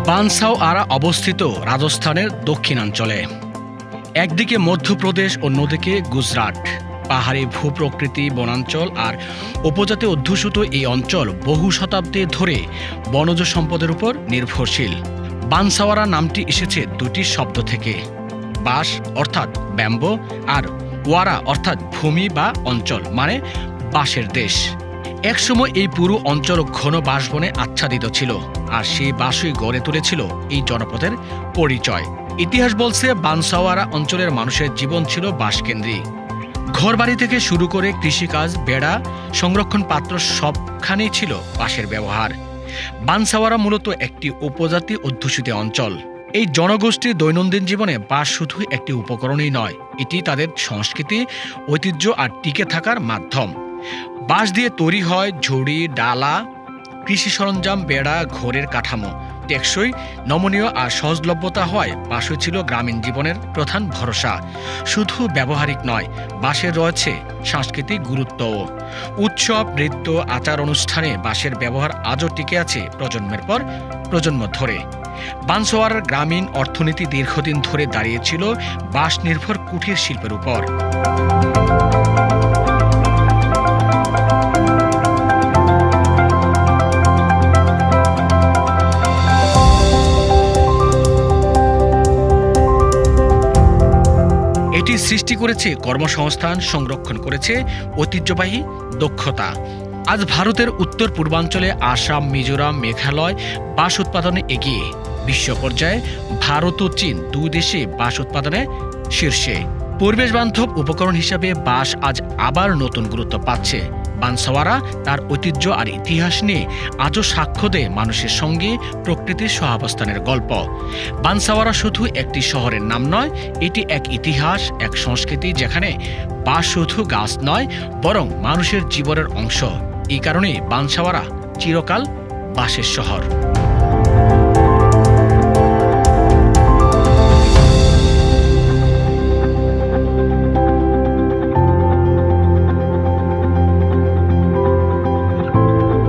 বানসাওয়ারা অবস্থিত রাজস্থানের দক্ষিণাঞ্চলে। একদিকে মধ্যপ্রদেশ, অন্যদিকে গুজরাট। পাহাড়ি ভূপ্রকৃতি, বনাঞ্চল আর উপজাতি অধ্যুষিত এই অঞ্চল বহু শতাব্দী ধরে বনজ সম্পদের উপর নির্ভরশীল। বানসাওয়ারা নামটি এসেছে দুটি শব্দ থেকে, বাস অর্থাৎ ব্যাম্বো আর ওয়ারা অর্থাৎ ভূমি বা অঞ্চল, মানে বাঁশের দেশ। একসময় এই পুরো অঞ্চল ঘন বাঁশবনে আচ্ছাদিত ছিল, আর সেই বাঁশই গড়ে তুলেছিল এই জনপদের পরিচয়। ইতিহাস বলছে বানসাওয়ারা অঞ্চলের মানুষের জীবন ছিল বাঁশকেন্দ্রিক। ঘরবাড়ি থেকে শুরু করে কৃষিকাজ, বেড়া, সংরক্ষণ পাত্র সবখানেই ছিল বাঁশের ব্যবহার। বানসাওয়ারা মূলত একটি উপজাতি অধ্যুষিত অঞ্চল। এই জনগোষ্ঠীর দৈনন্দিন জীবনে বাঁশ শুধু একটি উপকরণই নয়, এটি তাদের সংস্কৃতি, ঐতিহ্য আর টিকে থাকার মাধ্যম। বাঁশ দিয়ে তৈরি হয় ঝুড়ি, ডালা, কৃষি সরঞ্জাম, বেড়া, ঘরের কাঠামো। টেকসই, নমনীয় আর সহজলভ্যতা হয় বাঁশই ছিল গ্রামীণ জীবনের প্রধান ভরসা। শুধু ব্যবহারিক নয়, বাঁশের রয়েছে সাংস্কৃতিক গুরুত্বও। উৎসব, নৃত্য, আচার অনুষ্ঠানে বাঁশের ব্যবহার আজও টিকে আছে প্রজন্মের পর প্রজন্ম ধরে। বানসাওয়ারার গ্রামীণ অর্থনীতি দীর্ঘদিন ধরে দাঁড়িয়েছিল বাঁশ নির্ভর কুটির শিল্পের উপর। এটি সৃষ্টি করেছে কর্মসংস্থান, সংরক্ষণ করেছে ঐতিহ্যবাহী দক্ষতা। আজ ভারতের উত্তর পূর্বাঞ্চলে আসাম, মিজোরাম, মেঘালয় বাঁশ উৎপাদনে এগিয়ে। বিশ্ব পর্যায়ে ভারত ও চীন দুই দেশে বাঁশ উৎপাদনে শীর্ষে। পরিবেশ বান্ধব উপকরণ হিসাবে বাঁশ আজ আবার নতুন গুরুত্ব পাচ্ছে। বানসাওয়ারা তার ঐতিহ্য আর ইতিহাস নিয়ে আজও সাক্ষ্য দেয় মানুষের সঙ্গে প্রকৃতির সহাবস্থানের গল্প। বানসাওয়ারা শুধু একটি শহরের নাম নয়, এটি এক ইতিহাস, এক সংস্কৃতি, যেখানে বাঁশ শুধু গাছ নয়, বরং মানুষের জীবনের অংশ। এই কারণে বানসাওয়ারা চিরকাল বাঁশের শহর।